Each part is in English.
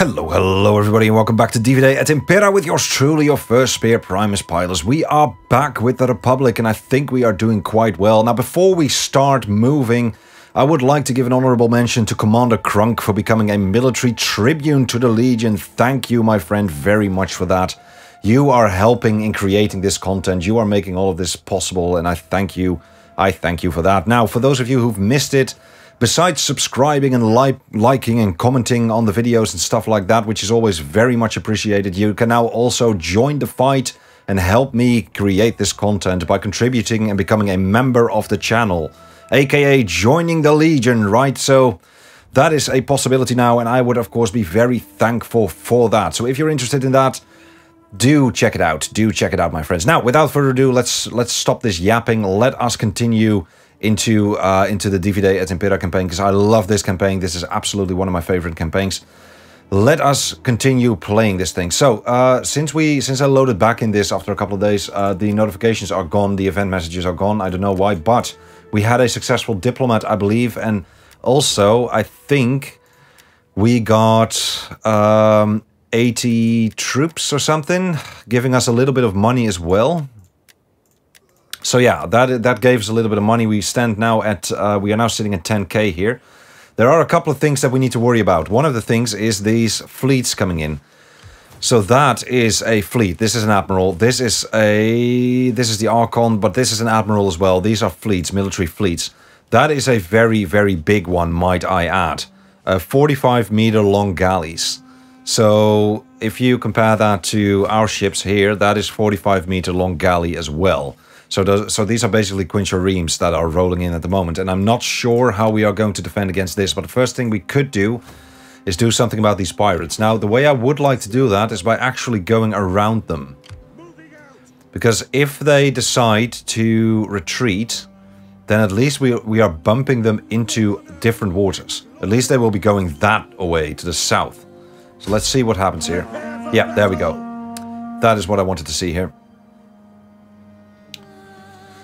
Hello everybody and welcome back to DVD at Impera with yours truly, your first Spear Primus Pilots. We are back with the Republic and I think we are doing quite well. Now before we start moving, I would like to give an honorable mention to Commander Crunk for becoming a military tribune to the Legion. Thank you, my friend, very much for that. You are helping in creating this content. You are making all of this possible and I thank you. I thank you for that. Now, for those of you who've missed it, besides subscribing and liking and commenting on the videos and stuff like that, which is always very much appreciated, you can now also join the fight and help me create this content by contributing and becoming a member of the channel, aka joining the Legion, right? So that is a possibility now, and I would of course be very thankful for that. So if you're interested in that, do check it out. Do check it out, my friends. Now, without further ado, let's stop this yapping. Let us continue into the DVD at Impera campaign, because I love this campaign. This is absolutely one of my favorite campaigns. Let us continue playing this thing. So since I loaded back in this after a couple of days, the notifications are gone, the event messages are gone. I don't know why, but we had a successful diplomat, I believe, and also I think we got 80 troops or something, giving us a little bit of money as well. So yeah, that gave us a little bit of money. We stand now at, we are now sitting at 10k here. There are a couple of things that we need to worry about. One of the things is these fleets coming in. So that is a fleet. This is an admiral. This is the Archon, but this is an admiral as well. These are fleets, military fleets. That is a very, very big one, might I add. 45-meter long galleys. So if you compare that to our ships here, that is 45-meter long galley as well. So these are basically quinqueremes that are rolling in at the moment, and I'm not sure how we are going to defend against this, but the first thing we could do is do something about these pirates. Now, the way I would like to do that is by actually going around them. Because if they decide to retreat, then at least we are bumping them into different waters. At least they will be going that away to the south. So let's see what happens here. Yeah, there we go. That is what I wanted to see here.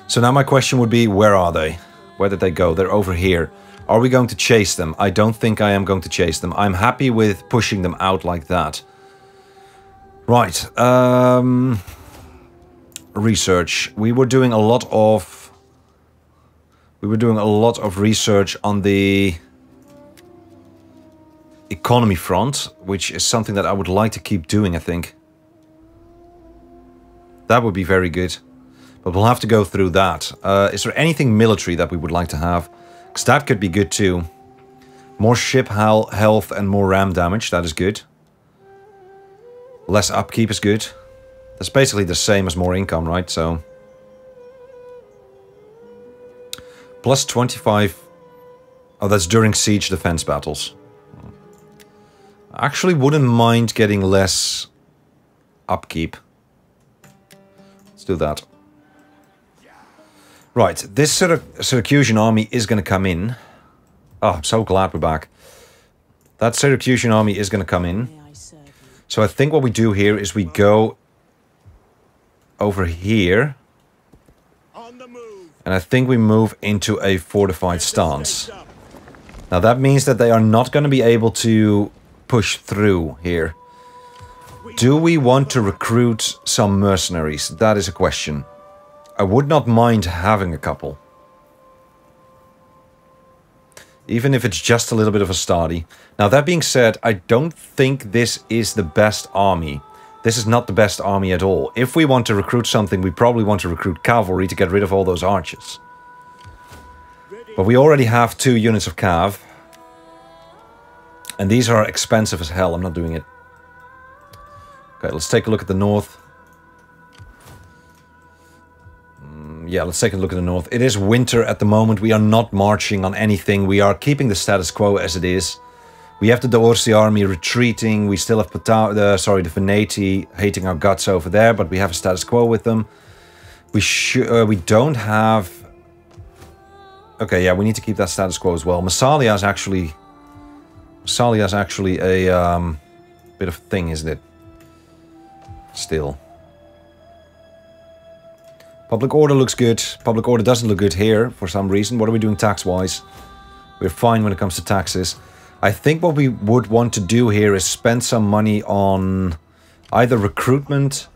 So now my question would be, where are they? Where did they go? They're over here. Are we going to chase them? I don't think I am going to chase them. I'm happy with pushing them out like that. Right. Research. We were doing a lot of research on the economy front, which is something that I would like to keep doing, I think. That would be very good. But we'll have to go through that. Is there anything military that we would like to have? Because that could be good too. More ship health and more ram damage. That is good. Less upkeep is good. That's basically the same as more income, right? So plus 25. Oh, that's during siege defense battles. I actually wouldn't mind getting less upkeep. Let's do that. Right, this Syracusan army is going to come in. Oh, I'm so glad we're back. That Syracusan army is going to come in. So I think what we do here is we go over here. And I think we move into a fortified stance. Now that means that they are not going to be able to push through here. Do we want to recruit some mercenaries? That is a question. I would not mind having a couple. Even if it's just a little bit of a starty. Now that being said, I don't think this is the best army. This is not the best army at all. If we want to recruit something, we probably want to recruit cavalry to get rid of all those archers. But we already have 2 units of cav. And these are expensive as hell. I'm not doing it. Okay, let's take a look at the north. Yeah, let's take a look at the north. It is winter at the moment. We are not marching on anything. We are keeping the status quo as it is. We have the D'Orsi army retreating. We still have the Veneti hating our guts over there, but we have a status quo with them. We don't have... Okay, yeah, we need to keep that status quo as well. Massalia is actually a bit of a thing, isn't it? Still. Public order looks good. Public order doesn't look good here for some reason. What are we doing tax-wise? We're fine when it comes to taxes. I think what we would want to do here is spend some money on either recruitment,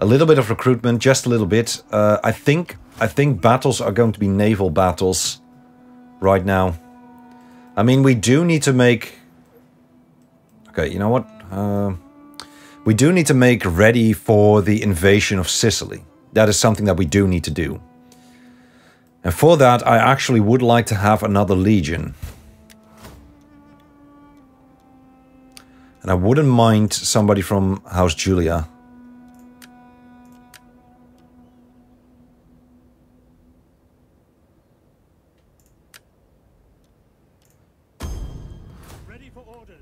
a little bit of recruitment, just a little bit. I think battles are going to be naval battles right now. I mean, we do need to make... Okay, you know what? We do need to make ready for the invasion of Sicily. That is something that we do need to do. And for that, I actually would like to have another legion. And I wouldn't mind somebody from House Julia.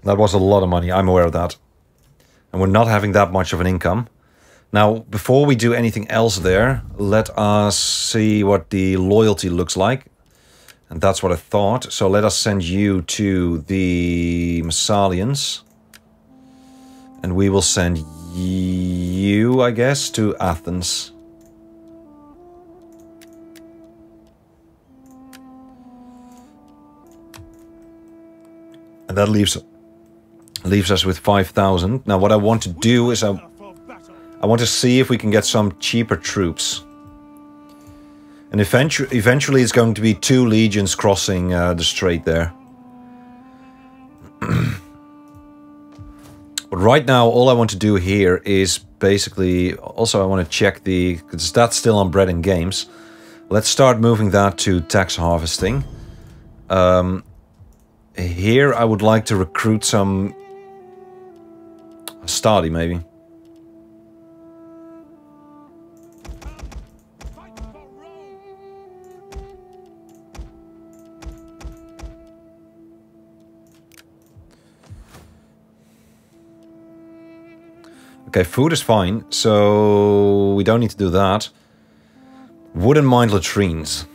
That was a lot of money, I'm aware of that. And we're not having that much of an income. Now, before we do anything else there, let us see what the loyalty looks like. And that's what I thought. So let us send you to the Massalians. And we will send you, I guess, to Athens. And that leaves us with 5,000. Now what I want to do is I want to see if we can get some cheaper troops. And eventually it's going to be 2 legions crossing the strait there. But right now all I want to do here is basically... Also I want to check the... because that's still on bread and games. Let's start moving that to tax harvesting. Here I would like to recruit some... Stadi maybe. Okay, food is fine, so we don't need to do that. Wouldn't mind latrines.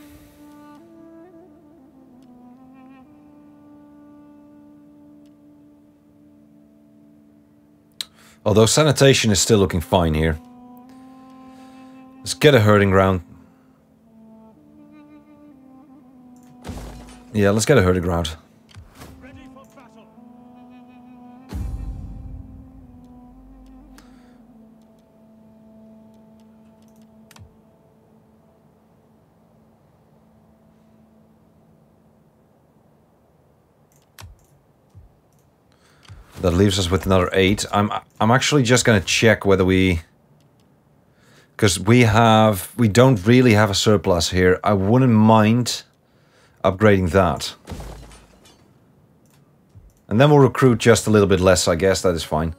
Although sanitation is still looking fine here. Let's get a herding ground. Yeah, let's get a herding ground. That leaves us with another 8. I'm actually just gonna check whether we... Because we don't really have a surplus here. I wouldn't mind upgrading that. And then we'll recruit just a little bit less, I guess. That is fine.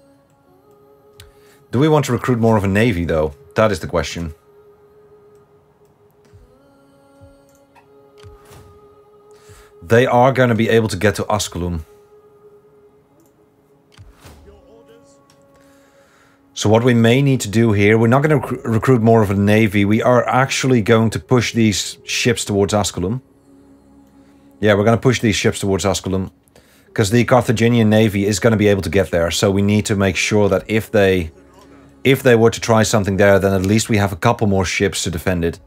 Do we want to recruit more of a navy, though? That is the question. They are going to be able to get to Asculum. So what we may need to do here, we're not going to recruit more of a navy. We are actually going to push these ships towards Asculum. Yeah, we're going to push these ships towards Asculum. Because the Carthaginian navy is going to be able to get there. So we need to make sure that if they were to try something there, then at least we have a couple more ships to defend it.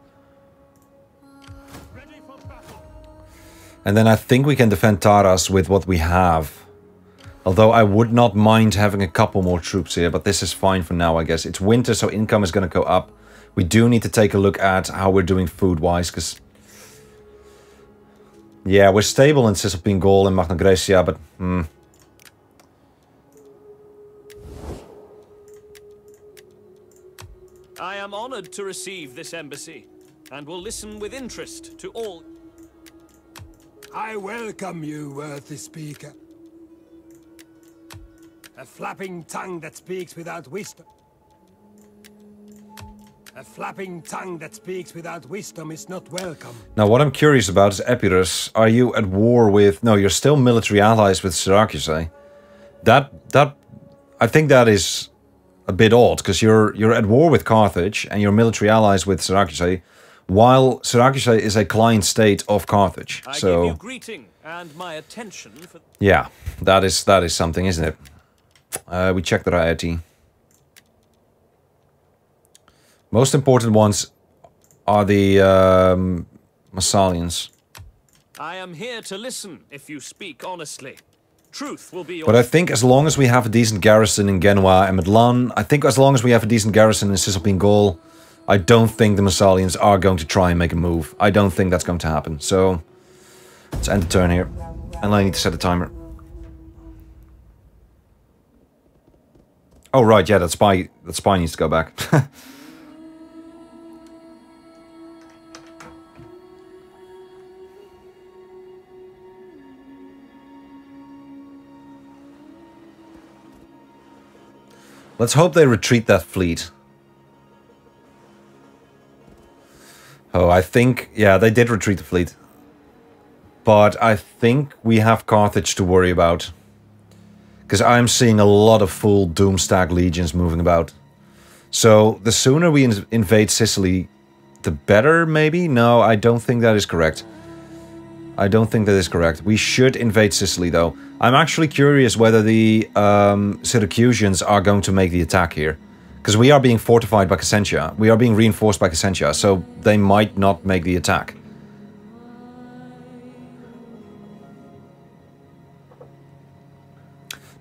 And then I think we can defend Taras with what we have. Although I would not mind having a couple more troops here, but this is fine for now, I guess. It's winter, so income is going to go up. We do need to take a look at how we're doing food-wise, because... Yeah, we're stable in Cisalpine Gaul and Magna Graecia, but... I am honored to receive this embassy, and will listen with interest to all... I welcome you, worthy speaker. A flapping tongue that speaks without wisdom. A flapping tongue that speaks without wisdom is not welcome. Now, what I'm curious about is Epirus. Are you at war with... No, you're still military allies with Syracuse. I think that is a bit odd, because you're at war with Carthage, and you're military allies with Syracuse, while Syracuse is a client state of Carthage. I so, give you greeting and my attention for... Yeah, that is something, isn't it? We check the Raeti. Most important ones are the Massalians. I am here to listen if you speak honestly. Truth will be your... But I think as long as we have a decent garrison in Genoa and Midlan, I think as long as we have a decent garrison in Cisalpine Gaul, I don't think the Massalians are going to try and make a move. I don't think that's going to happen. So, let's end the turn here. And I need to set a timer. Oh, right, yeah, that spy needs to go back. Let's hope they retreat that fleet. Oh, I think... Yeah, they did retreat the fleet. But I think we have Carthage to worry about. Because I'm seeing a lot of full Doomstack legions moving about. So, the sooner we invade Sicily, the better, maybe? No, I don't think that is correct. I don't think that is correct. We should invade Sicily, though. I'm actually curious whether the Syracusans are going to make the attack here. Because we are being fortified by Cassentia. We are being reinforced by Cassentia, so they might not make the attack.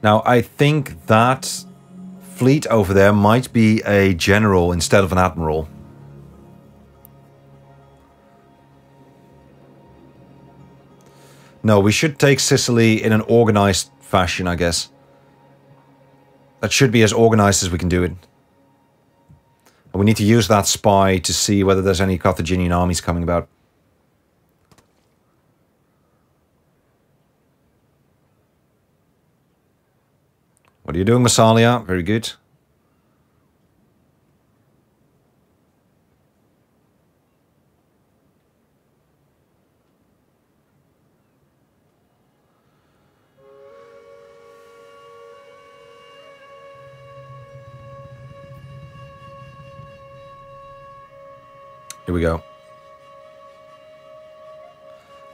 Now, I think that fleet over there might be a general instead of an admiral. No, we should take Sicily in an organized fashion, I guess. That should be as organized as we can do it. And we need to use that spy to see whether there's any Carthaginian armies coming about. What are you doing, Massalia? Very good. Here we go.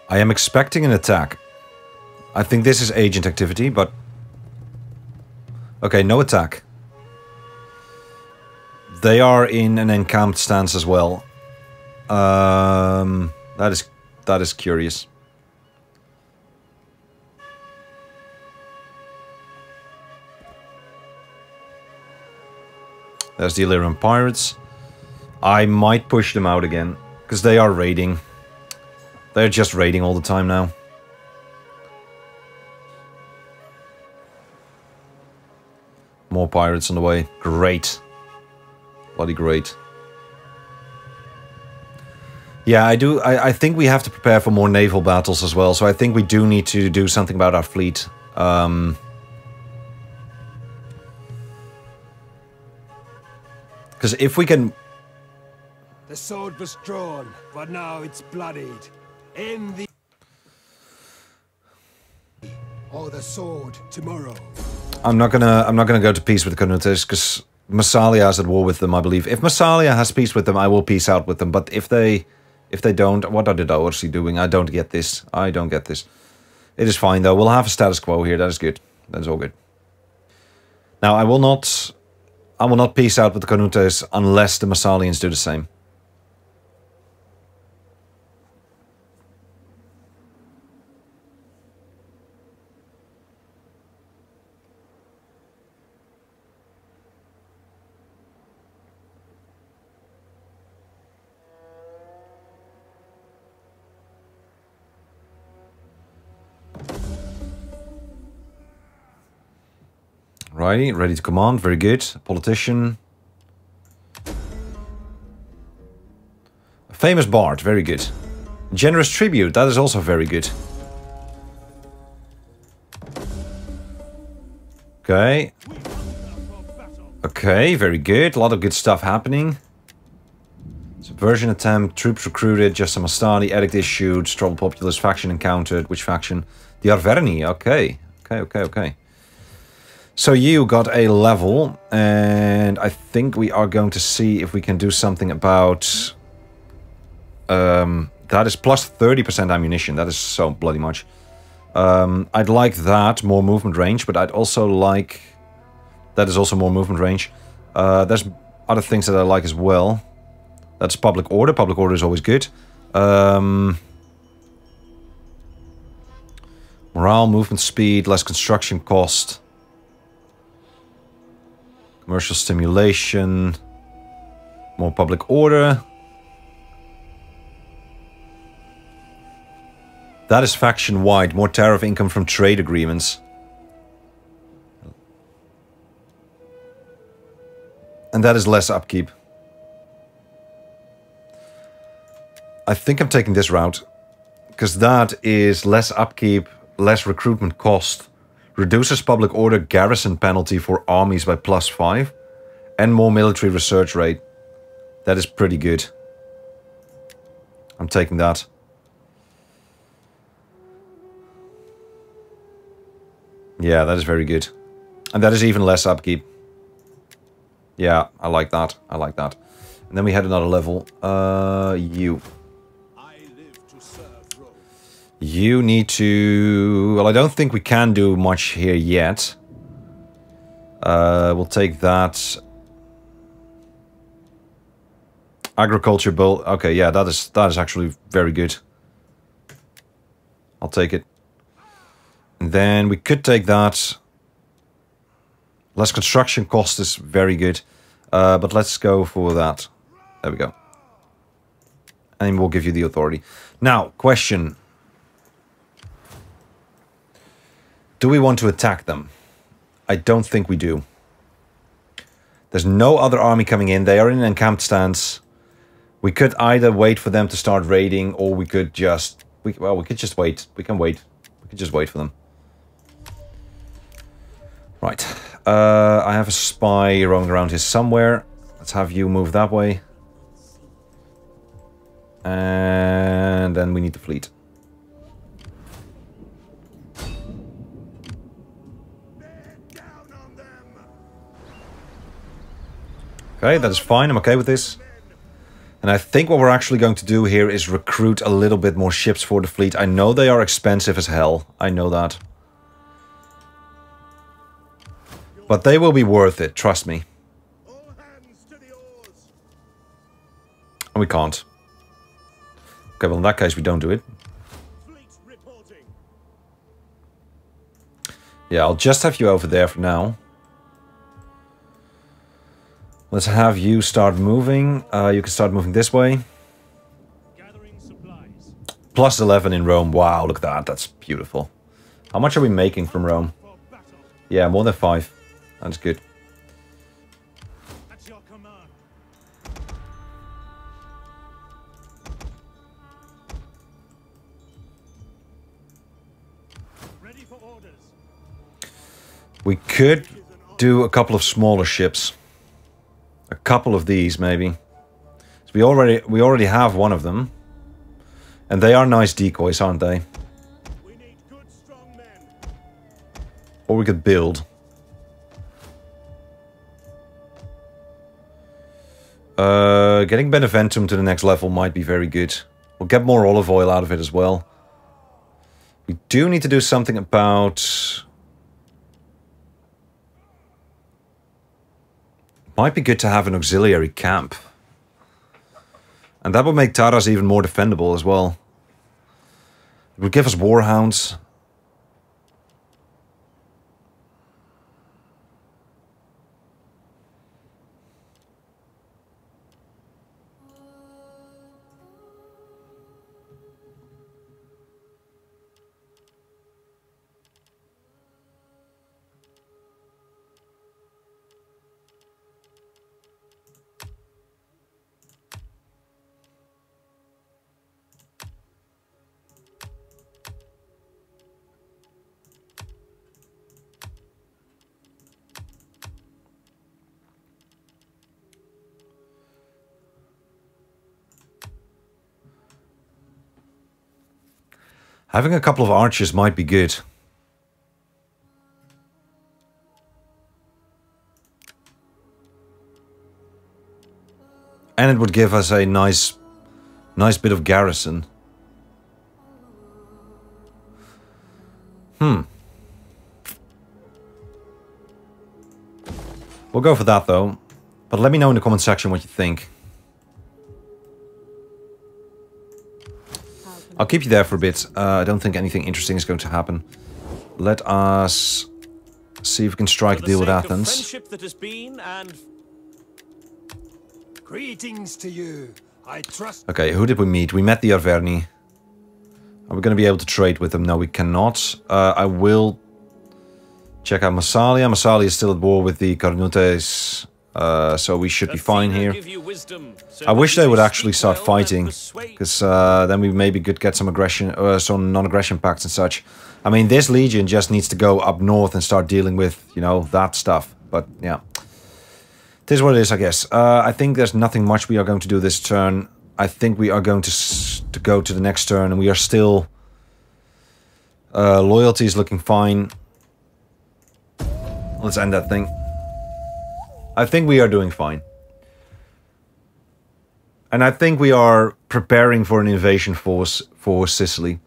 I am expecting an attack. I think this is agent activity, but... Okay, no attack. They are in an encamped stance as well. That is curious. There's the Illyrian pirates. I might push them out again, because they are raiding. They're just raiding all the time now. More pirates on the way. Great. Bloody great. Yeah, I think we have to prepare for more naval battles as well, so I think we do need to do something about our fleet. Because if we can... The sword was drawn, but now it's bloodied. In the... Or the sword tomorrow. I'm not gonna go to peace with the Carnutes because Massalia is at war with them, I believe. If Massalia has peace with them, I will peace out with them. But if they don't, what are the Daorsi doing? I don't get this. I don't get this. It is fine though. We'll have a status quo here. That is good. That is all good. Now I will not peace out with the Carnutes unless the Massalians do the same. Righty, ready to command, very good. Politician. A famous bard, very good. Generous tribute, that is also very good. Okay. Okay, very good. A lot of good stuff happening. Subversion attempt, troops recruited, just a Mastani, edict issued, trouble populist, faction encountered. Which faction? The Arverni, okay. Okay. So you got a level, and I think we are going to see if we can do something about... that is plus 30% ammunition, that is so bloody much. I'd like that, more movement range, but I'd also like... That is also more movement range. There's other things that I like as well. That's public order. Public order is always good. What Morale, movement speed, less construction cost. Commercial stimulation. More public order. That is faction-wide. More tariff income from trade agreements. And that is less upkeep. I think I'm taking this route. Because that is less upkeep, less recruitment cost. Reduces public order garrison penalty for armies by +5. And more military research rate. That is pretty good. I'm taking that. Yeah, that is very good. And that is even less upkeep. Yeah, I like that. I like that. And then we had another level. You. You need to... Well, I don't think we can do much here yet. We'll take that. Agriculture build. Okay, yeah, that is actually very good. I'll take it. And then we could take that. Less construction cost is very good. But let's go for that. There we go. And we'll give you the authority. Now, question. Do we want to attack them? I don't think we do. There's no other army coming in. They are in an encamped stance. We could either wait for them to start raiding, or we could just... Well, we could just wait. We can wait. We could just wait for them. Right. I have a spy roaming around here somewhere. Let's have you move that way. And then we need the fleet. Okay, that is fine. I'm okay with this. And I think what we're actually going to do here is recruit a little bit more ships for the fleet. I know they are expensive as hell. I know that. But they will be worth it, trust me. And we can't. Okay, well in that case we don't do it. Yeah, I'll just have you over there for now. Let's have you start moving. You can start moving this way. Plus 11 in Rome. Wow, look at that. That's beautiful. How much are we making from Rome? Yeah, more than 5. That's good. We could do a couple of smaller ships. A couple of these, maybe. So we already have one of them. And they are nice decoys, aren't they? We need good, strong men. Or we could build. Getting Beneventum to the next level might be very good. We'll get more olive oil out of it as well. We do need to do something about... Might be good to have an auxiliary camp. And that would make Taras even more defendable as well. It would give us warhounds. Having a couple of archers might be good. And it would give us a nice bit of garrison. We'll go for that though. But let me know in the comment section what you think. I'll keep you there for a bit. I don't think anything interesting is going to happen. let us see if we can strike a deal with Athens. Friendship that has been and Greetings to you. I trust. Okay, who did we meet? We met the Arverni. Are we going to be able to trade with them? No, we cannot. I will check out Massalia. Massalia is still at war with the Carnutes, so we should be fine here. I wish they would actually start fighting, because then we maybe could get some aggression, some non-aggression pacts and such. I mean, this legion just needs to go up north and start dealing with, you know, that stuff. But yeah, it is what it is, I guess. I think there's nothing much we are going to do this turn. I think we are going to go to the next turn, and we are still... loyalty is looking fine. Let's end that thing. I think we are doing fine. And I think we are preparing for an invasion force for Sicily.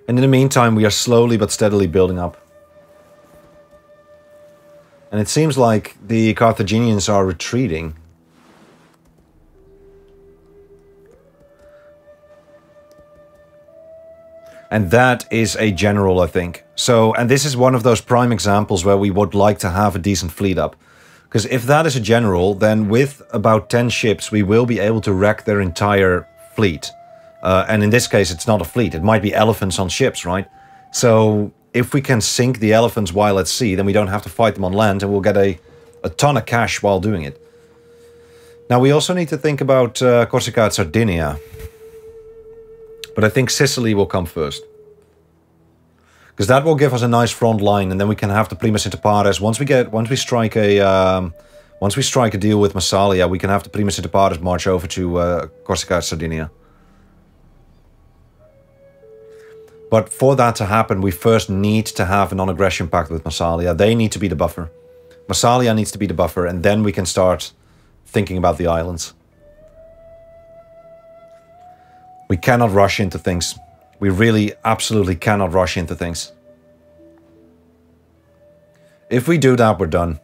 And in the meantime, we are slowly but steadily building up. And it seems like the Carthaginians are retreating. And that is a general, I think. So, and this is one of those prime examples where we would like to have a decent fleet up. Because if that is a general, then with about 10 ships, we will be able to wreck their entire fleet. And in this case, it's not a fleet. It might be elephants on ships, right? So, if we can sink the elephants while at sea, then we don't have to fight them on land, and we'll get a ton of cash while doing it. Now, we also need to think about Corsica and Sardinia. But I think Sicily will come first. Because that will give us a nice front line, and then we can have the Primus inter pares. Once we strike a deal with Massalia, we can have the Primus inter pares march over to Corsica and Sardinia. But for that to happen, we first need to have a non-aggression pact with Massalia. They need to be the buffer. Massalia needs to be the buffer, and then we can start thinking about the islands. We cannot rush into things. We really absolutely cannot rush into things. If we do that, we're done.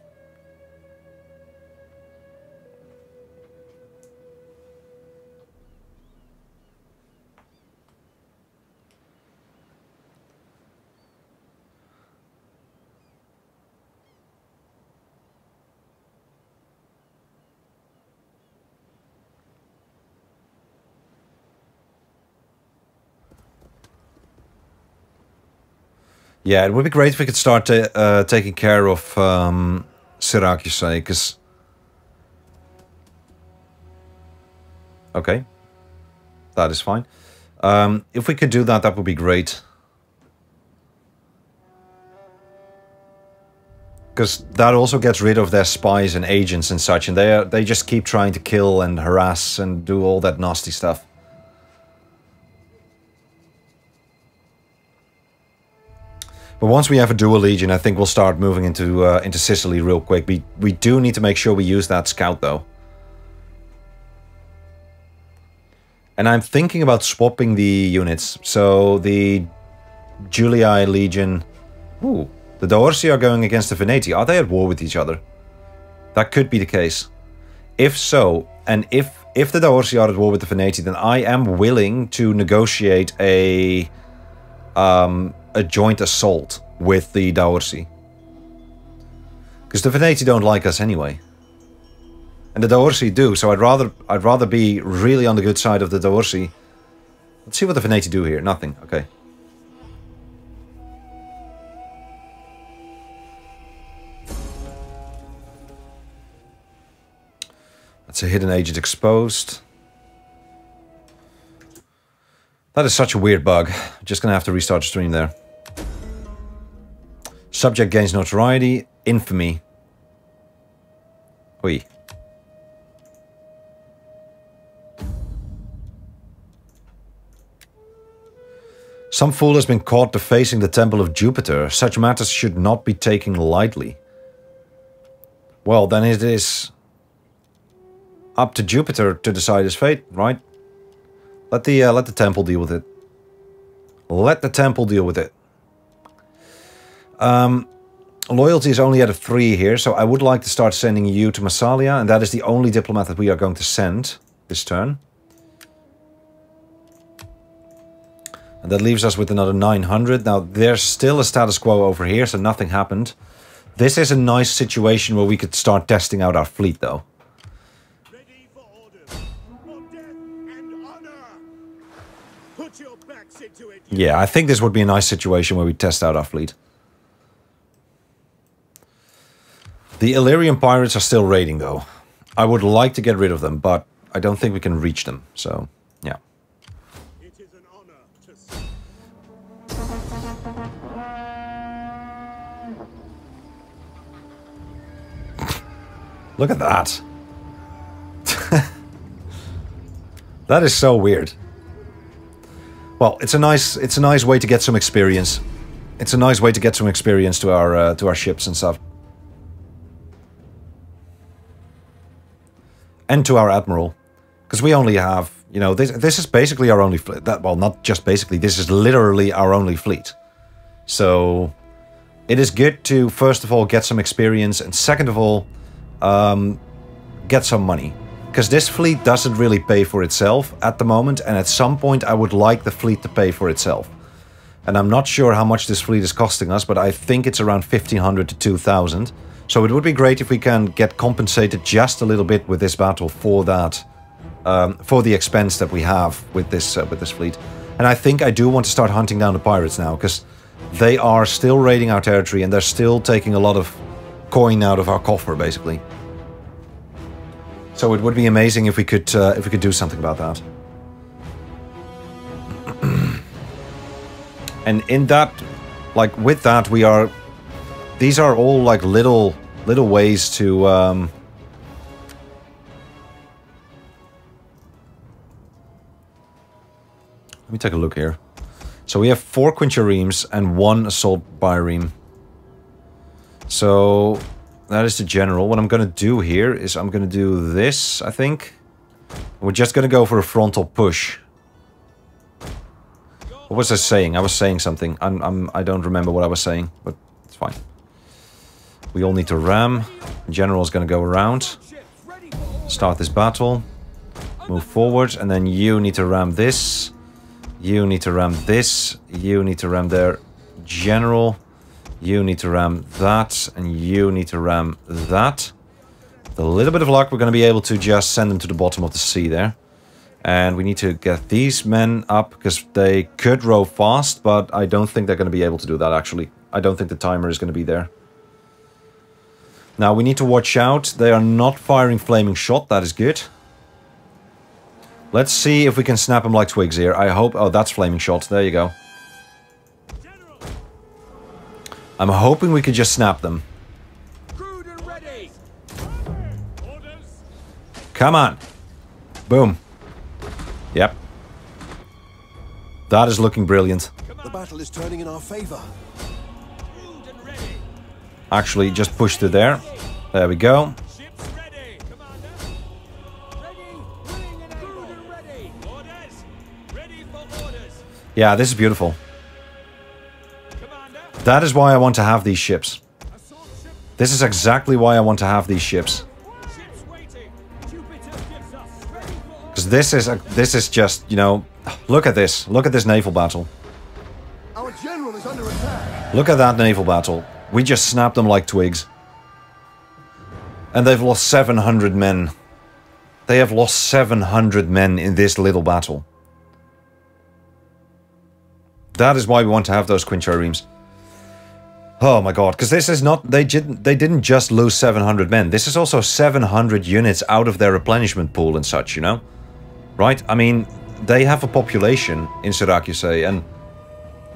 Yeah, it would be great if we could start taking care of Syracuse, because... Okay. That is fine. If we could do that, that would be great. Because that also gets rid of their spies and agents and such, and they just keep trying to kill and harass and do all that nasty stuff. But once we have a dual legion, I think we'll start moving into Sicily real quick. We do need to make sure we use that scout, though. And I'm thinking about swapping the units. So the Julii Legion... Ooh, the Daorsi are going against the Veneti. Are they at war with each other? That could be the case. If so, and if the Daorsi are at war with the Veneti, then I am willing to negotiate a joint assault with the Daorsi. Because the Veneti don't like us anyway. And the Daorsi do, so I'd rather be really on the good side of the Daorsi. Let's see what the Veneti do here. Nothing. Okay. That's a hidden agent exposed. That is such a weird bug. Just gonna have to restart the stream there. Subject gains notoriety. Infamy. Oi. Some fool has been caught defacing the temple of Jupiter. Such matters should not be taken lightly. Well, then it is up to Jupiter to decide his fate, right? Let the temple deal with it. Let the temple deal with it. Loyalty is only at a 3 here, so I would like to start sending you to Massalia, and that is the only diplomat that we are going to send this turn. And that leaves us with another 900. Now, there's still a status quo over here, so nothing happened. This is a nice situation where we could start testing out our fleet, though. Ready for orders. For death and honor. Put your backs into it. Yeah, I think this would be a nice situation where we test out our fleet. The Illyrian pirates are still raiding, though. I would like to get rid of them, but I don't think we can reach them, so, yeah. It is an honor to Look at that. That is so weird. Well, it's a nice way to get some experience. It's a nice way to get some experience to our ships and stuff. And to our admiral, because we only have, you know, this is basically our only fleet. Well, not just basically, this is literally our only fleet. So it is good to first of all get some experience, and second of all, get some money, because this fleet doesn't really pay for itself at the moment, and at some point I would like the fleet to pay for itself. And I'm not sure how much this fleet is costing us, but I think it's around 1,500 to 2,000. So it would be great if we can get compensated just a little bit with this battle for that, for the expense that we have with this fleet. And I think I do want to start hunting down the pirates now, because they are still raiding our territory and they're still taking a lot of coin out of our coffer, basically. So it would be amazing if we could do something about that. And in that, like with that, we are. These are all like little ways to. Let me take a look here. So we have 4 quinqueremes and 1 assault bireme. So that is the general. What I'm going to do here is I'm going to do this, I think. We're just going to go for a frontal push. What was I saying? I was saying something. I don't remember what I was saying, but it's fine. We all need to ram. The general is going to go around. Start this battle. Move forward, and then you need to ram this. You need to ram this. You need to ram there. General. You need to ram that, and you need to ram that. With a little bit of luck, we're going to be able to just send them to the bottom of the sea there. And we need to get these men up, because they could row fast, but I don't think they're going to be able to do that, actually. I don't think the timer is going to be there. Now, we need to watch out. They are not firing flaming shot. That is good. Let's see if we can snap them like twigs here. I hope... Oh, that's flaming shot. There you go. I'm hoping we could just snap them. Come on. Boom. Yep. That is looking brilliant. The battle is turning in our favor. Actually, just push through there. There we go. Yeah, this is beautiful. That is why I want to have these ships. This is exactly why I want to have these ships. Because this is just, you know, look at this. Look at this naval battle. Our general is under attack. Look at that naval battle. We just snapped them like twigs. And they've lost 700 men. They have lost 700 men in this little battle. That is why we want to have those quinqueremes. Oh my god, because this is not... They didn't just lose 700 men. This is also 700 units out of their replenishment pool and such, you know? Right? I mean, they have a population in Syracuse, and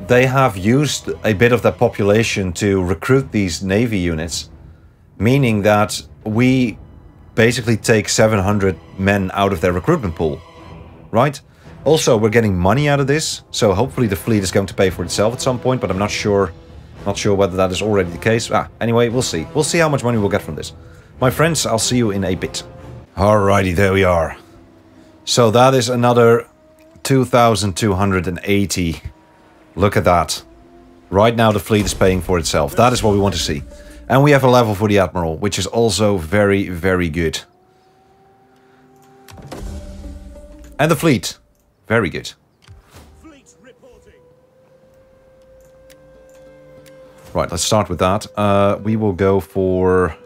they have used a bit of that population to recruit these navy units, meaning that we basically take 700 men out of their recruitment pool, right? Also, we're getting money out of this, so hopefully the fleet is going to pay for itself at some point, but I'm not sure whether that is already the case. Anyway, we'll see. We'll see how much money we'll get from this. My friends, I'll see you in a bit. Alrighty, there we are. So that is another 2,280. Look at that. Right now the fleet is paying for itself. That is what we want to see. And we have a level for the Admiral, which is also very, very good. And the fleet. Very good. Fleet reporting. Right, let's start with that. We will go for...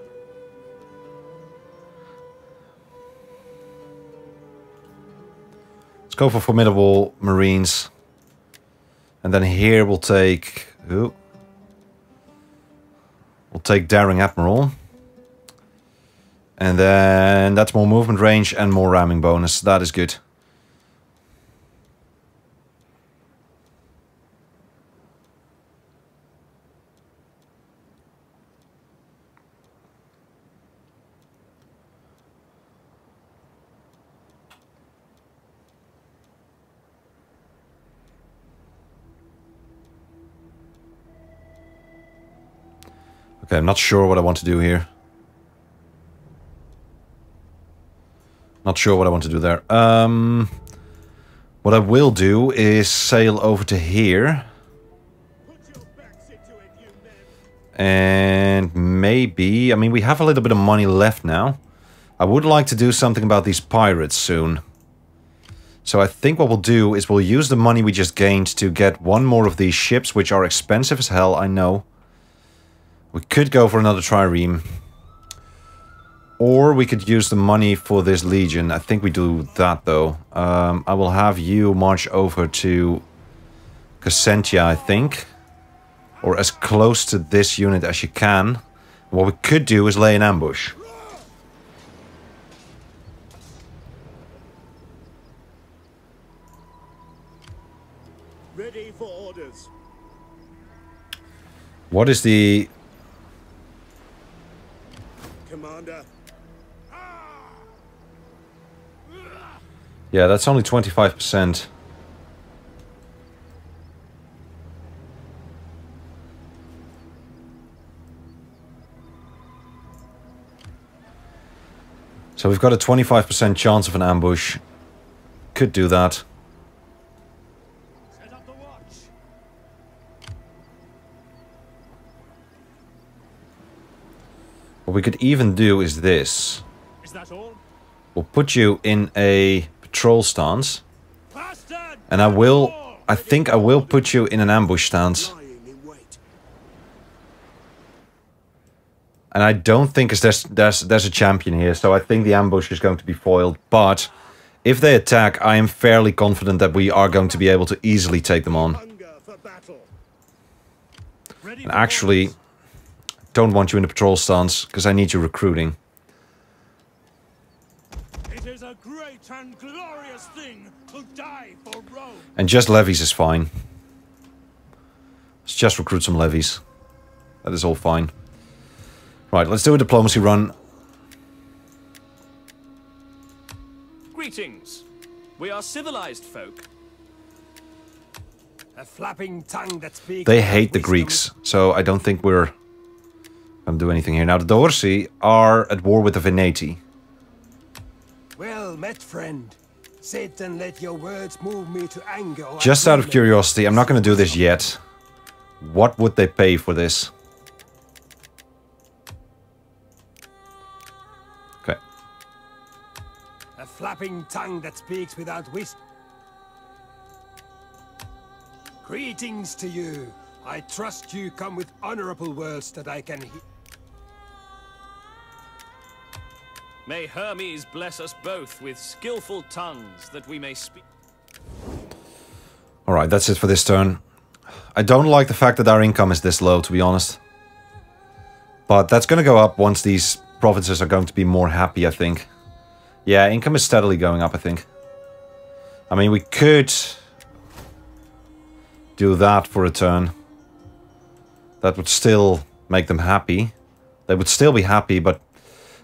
Let's go for Formidable Marines. And then here we'll take... Ooh. We'll take Daring Admiral. And then that's more movement range and more ramming bonus. That is good. Okay, I'm not sure what I want to do here. Not sure what I want to do there. What I will do is sail over to here. And maybe... I mean, we have a little bit of money left now. I would like to do something about these pirates soon. So I think what we'll do is we'll use the money we just gained to get one more of these ships, which are expensive as hell, I know. We could go for another trireme. Or we could use the money for this legion. I think we do that, though. I will have you march over to Cassentia, I think. Or as close to this unit as you can. What we could do is lay an ambush. Ready for orders. What is the... Commander. Yeah, that's only 25%. So we've got a 25% chance of an ambush. Could do that. Set up the watch. What we could even do is this. Is that all? We'll put you in a patrol stance. Faster! And I think I will put you in an ambush stance. Lying in wait. And I don't think there's a champion here, so I think the ambush is going to be foiled. But if they attack, I am fairly confident that we are going to be able to easily take them on. Hunger for battle. Ready And for actually, orders. don't want you in a patrol stance, because I need you recruiting. It is a great and glorious thing to die for Rome. And just levies is fine. Let's just recruit some levies. That is all fine. Right, let's do a diplomacy run. Greetings. We are civilized folk. A flapping tongue that speaks. They hate the Greeks, so I don't think we're going to do anything here. Now, the Dorsi are at war with the Veneti. Well met, friend. Sit and let your words move me to anger. or Just out of agreement. curiosity, I'm not going to do this yet. What would they pay for this? Okay. A flapping tongue that speaks without wisdom. Greetings to you. I trust you come with honorable words that I can hear. May Hermes bless us both with skillful tongues that we may speak. Alright, that's it for this turn. I don't like the fact that our income is this low, to be honest. But that's going to go up once these provinces are going to be more happy, I think. Yeah, income is steadily going up, I think. I mean, we could do that for a turn. That would still make them happy. They would still be happy, but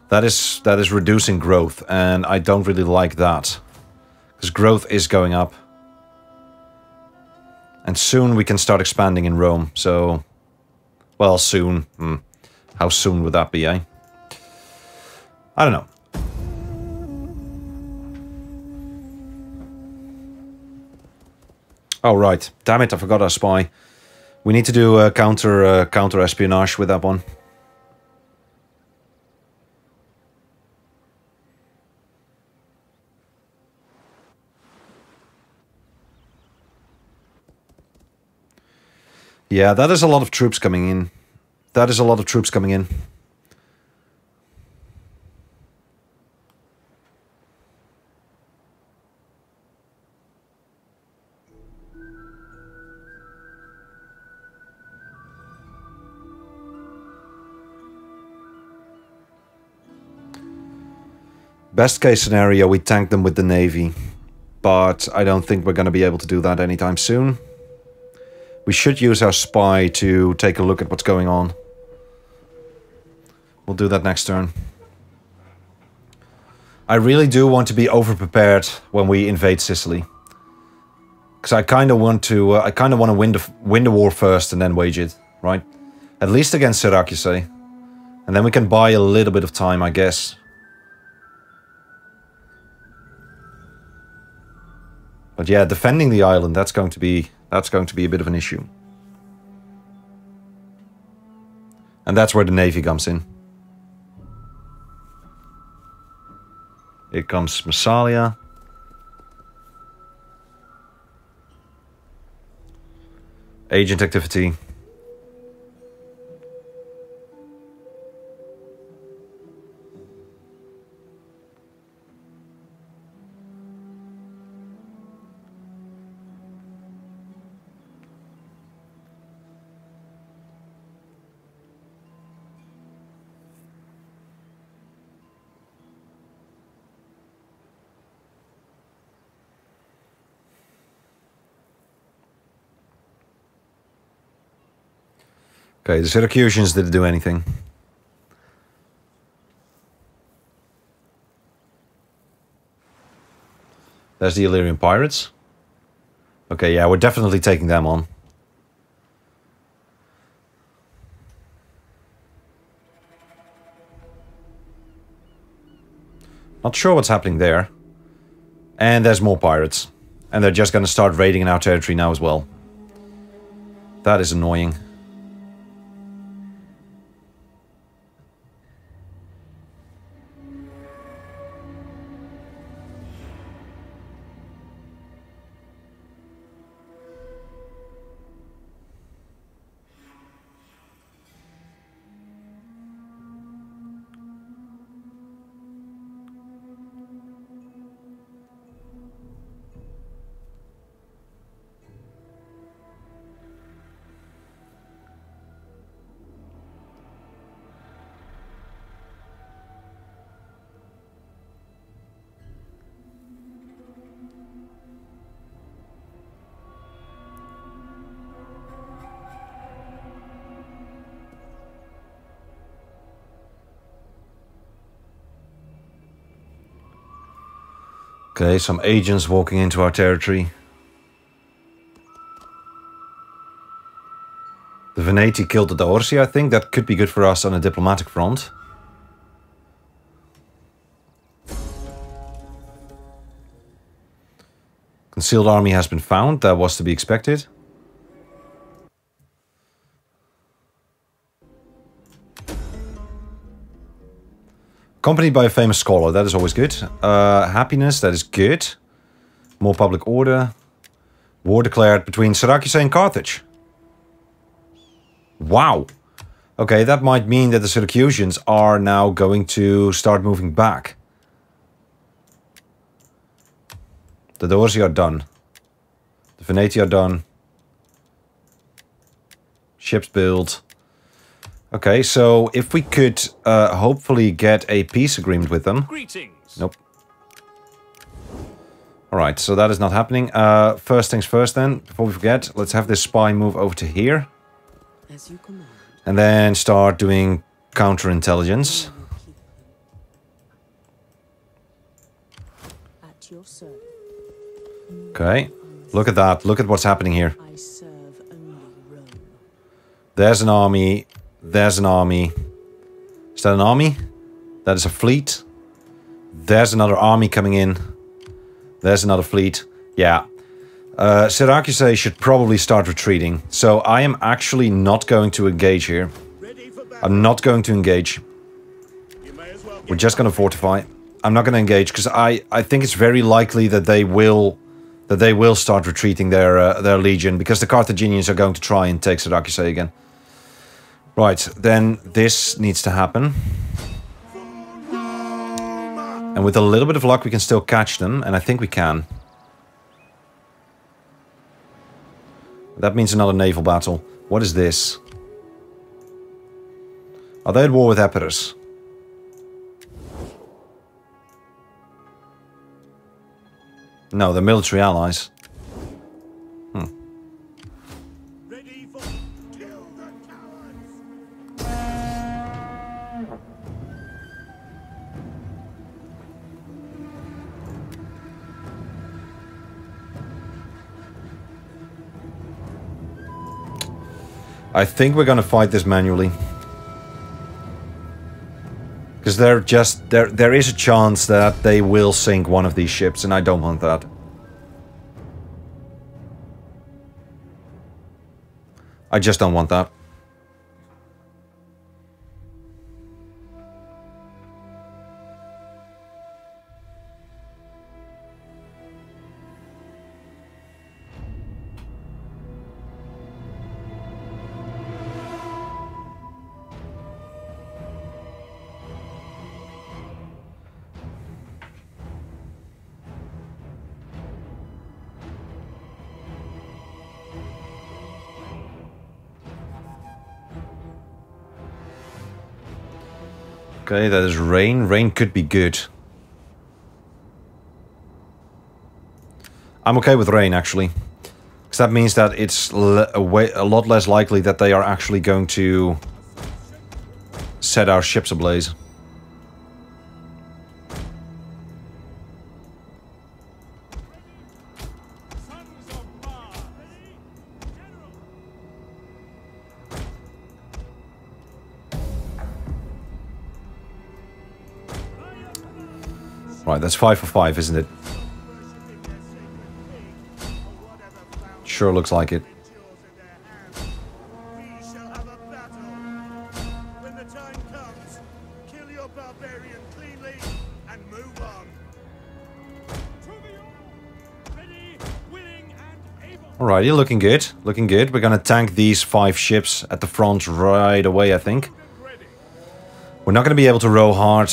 that is reducing growth, and I don't really like that. Because growth is going up. And soon we can start expanding in Rome, so... Well, soon. How soon would that be, eh? I don't know. Oh, right. Damn it, I forgot our spy. We need to do counter espionage with that one. Yeah, that is a lot of troops coming in. That is a lot of troops coming in. Best case scenario, we tank them with the Navy. But I don't think we're going to be able to do that anytime soon. We should use our spy to take a look at what's going on. We'll do that next turn. I really do want to be over-prepared when we invade Sicily. Because I kind of want to win the war first and then wage it, right? At least against Syracuse. And then we can buy a little bit of time, I guess. But yeah, defending the island, that's going to be a bit of an issue. And that's where the Navy comes in. Here comes Massalia. Agent activity. Okay, the Syracusans didn't do anything. There's the Illyrian pirates. Okay, yeah, we're definitely taking them on. Not sure what's happening there. And there's more pirates. And they're just gonna start raiding in our territory now as well. That is annoying. Okay, some agents walking into our territory. The Veneti killed the D'Orsi, I think. That could be good for us on a diplomatic front. Concealed army has been found. That was to be expected. Accompanied by a famous scholar, that is always good. Happiness, that is good. More public order. War declared between Syracuse and Carthage. Wow. Okay, that might mean that the Syracusans are now going to start moving back. The D'Orsi are done. The Veneti are done. Ships built. Okay, so if we could hopefully get a peace agreement with them. Greetings. Nope. Alright, so that is not happening. First things first then, before we forget, let's have this spy move over to here. As you command. And then start doing counterintelligence. At your service. Okay, look at that. Look at what's happening here. I serve only Rome. There's an army. There's an army. Is that an army? That is a fleet. There's another army coming in. There's another fleet. Yeah. Syracuse should probably start retreating. So I am actually not going to engage here. I'm not going to engage. We're just going to fortify. I'm not going to engage because I think it's very likely that they will that they will start retreating their legion, because the Carthaginians are going to try and take Siracusae again. Right, then this needs to happen. And with a little bit of luck we can still catch them, and I think we can. That means another naval battle. What is this? Are they at war with Epirus? No, they're military allies. Ready for kill the cowards. I think we're gonna fight this manually. Because there is a chance that they will sink one of these ships, and I don't want that. I just don't want that. Okay, that is rain. Rain could be good. I'm okay with rain, actually. Because that means that it's a lot less likely that they are actually going to set our ships ablaze. Right, that's 5 for 5, isn't it? Sure looks like it. We shall have a battle. When the time comes, kill your barbarian cleanly and move on. To the oar. Ready, willing, and able. Alrighty, looking good. Looking good. We're gonna tank these 5 ships at the front right away, I think. We're not going to be able to row hard.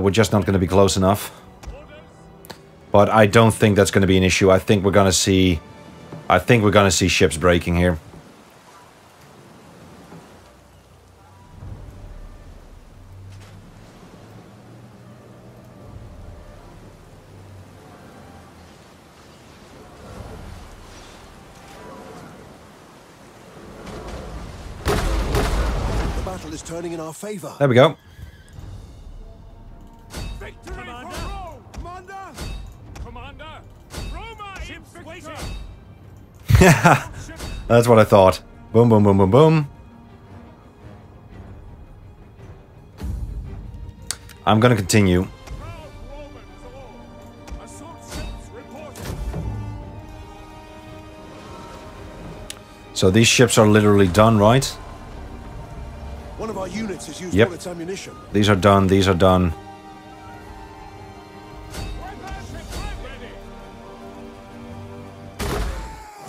We're just not going to be close enough. But I don't think that's going to be an issue. I think we're going to see... I think we're going to see ships breaking here. Is turning in our favor. There we go. Victory for Rome! Commander! Commander! Roma ships waiting! That's what I thought. Boom, boom, boom, boom, boom. I'm gonna continue. So these ships are literally done, right? One of our units has used Yep. all its ammunition. These are done, these are done.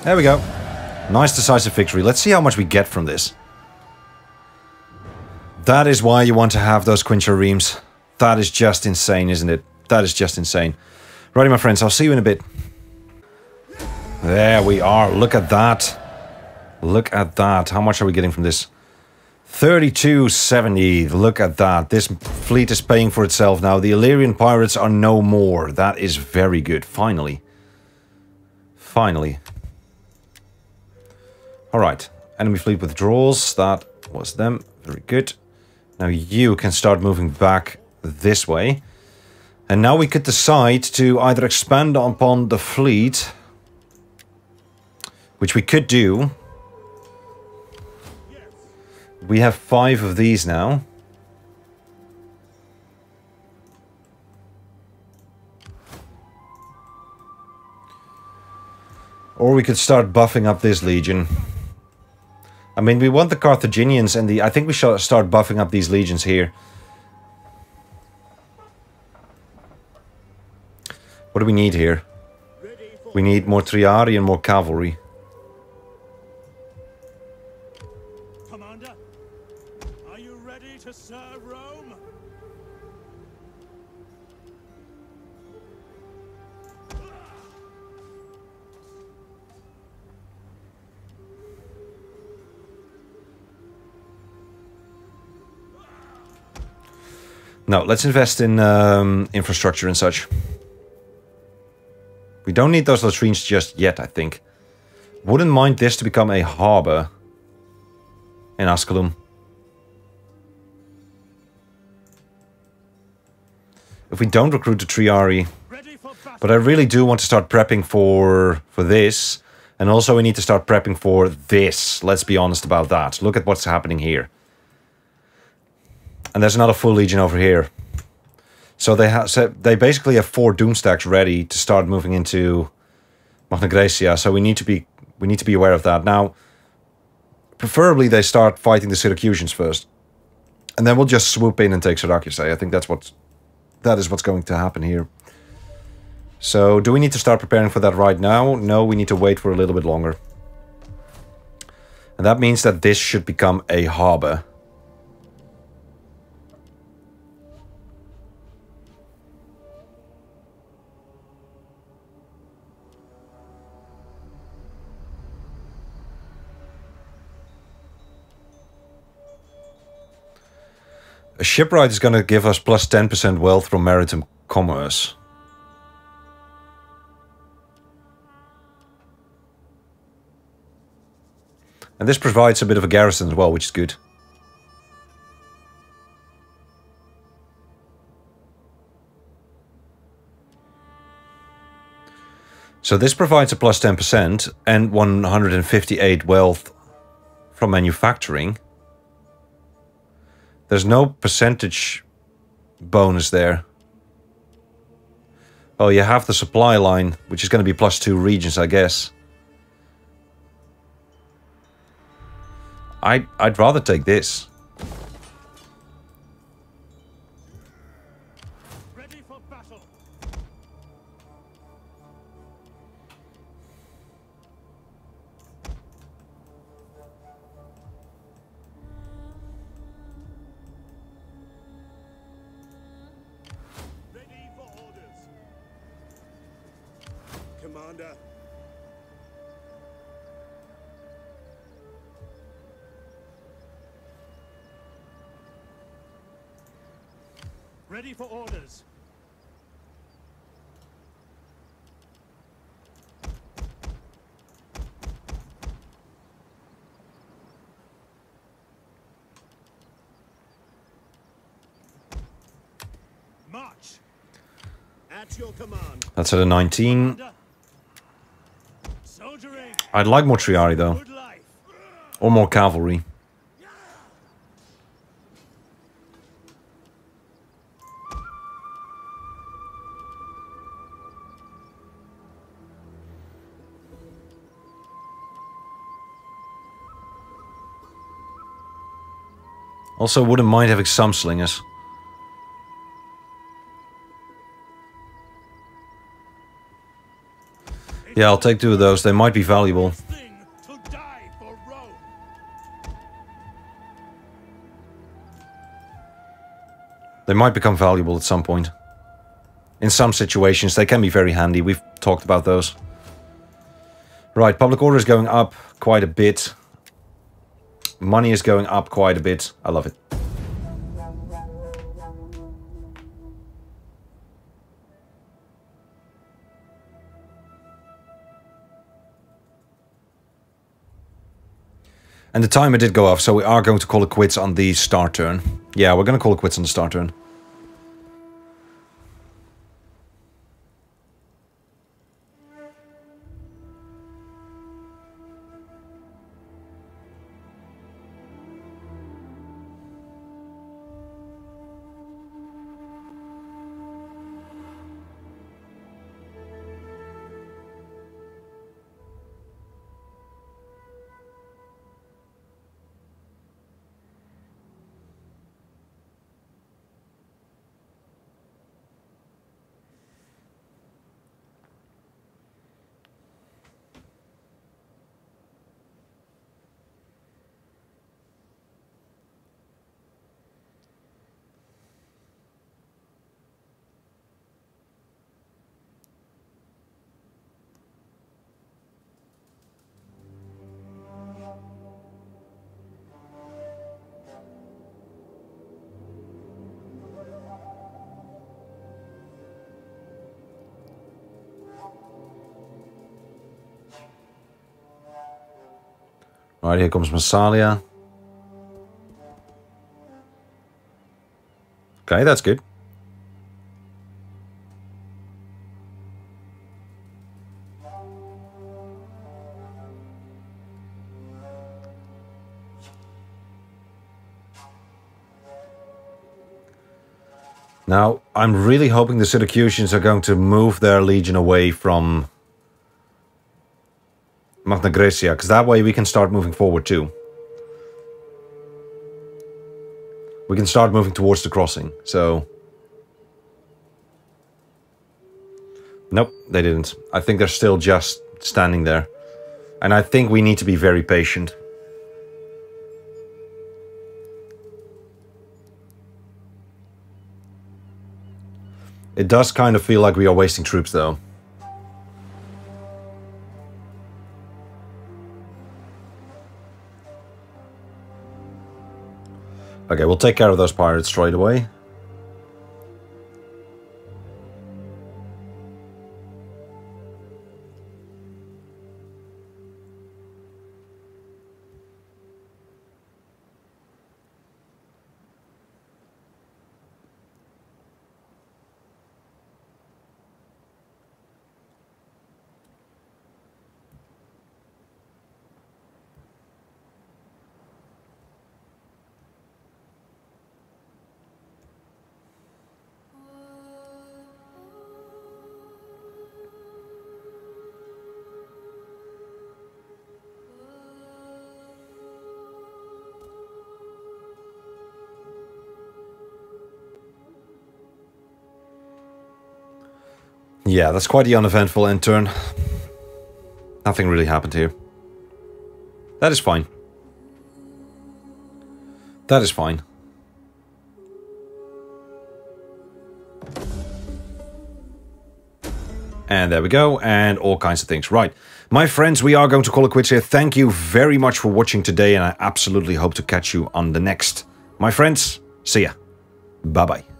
There we go. Nice decisive victory. Let's see how much we get from this. That is why you want to have those quintriremes. That is just insane, isn't it? That is just insane. Righty, my friends, I'll see you in a bit. There we are. Look at that. Look at that. How much are we getting from this? 3270. Look at that. This fleet is paying for itself now. The Illyrian pirates are no more. That is very good. Finally. Finally. Alright. Enemy fleet withdrawals. That was them. Very good. Now you can start moving back this way. And now we could decide to either expand upon the fleet, which we could do. We have 5 of these now. Or we could start buffing up this legion. I mean, we want the Carthaginians and the... I think we should start buffing up these legions here. What do we need here? We need more Triari and more cavalry. Commander, are you ready to serve Rome? No, let's invest in infrastructure and such. We don't need those latrines just yet, I think. Wouldn't mind this to become a harbor in Asculum. If we don't recruit the Triari. But I really do want to start prepping for this. And also we need to start prepping for this. Let's be honest about that. Look at what's happening here. And there's another full legion over here. So they basically have 4 Doomstacks ready to start moving into Magna Graecia. So we need to be aware of that. Now, preferably they start fighting the Syracusans first. And then we'll just swoop in and take Syracuse. I think that is what's going to happen here. So, do we need to start preparing for that right now? No, we need to wait for a little bit longer. And that means that this should become a harbor. A shipwright is going to give us plus 10% wealth from maritime commerce. And this provides a bit of a garrison as well, which is good. So this provides a plus 10% and 158 wealth from manufacturing. There's no percentage bonus there. Oh, you have the supply line, which is going to be plus 2 regions, I guess. I'd rather take this. Ready for battle. Ready for orders. Commander. Ready for orders. March. At your command. That's at a 19. Soldiering. I'd like more Triari though. Good life. Or more cavalry. Also, wouldn't mind having some slingers. Yeah, I'll take 2 of those. They might be valuable. Thing to die for Rome. They might become valuable at some point. In some situations, they can be very handy. We've talked about those. Right, public order is going up quite a bit. Money is going up quite a bit. I love it. And the timer did go off, so we are going to call it quits on the start turn. Yeah, we're going to call it quits on the start turn. Right, here comes Massalia. Okay, that's good. Now, I'm really hoping the Syracusans are going to move their legion away from Magna Graecia, because that way we can start moving forward too. We can start moving towards the crossing, so... Nope, they didn't. I think they're still just standing there. And I think we need to be very patient. It does kind of feel like we are wasting troops, though. Okay, we'll take care of those pirates straight away. Yeah, that's quite the uneventful end turn. Nothing really happened here. That is fine. That is fine. And there we go, and all kinds of things. Right, my friends, we are going to call it quits here. Thank you very much for watching today, and I absolutely hope to catch you on the next. My friends, see ya. Bye-bye.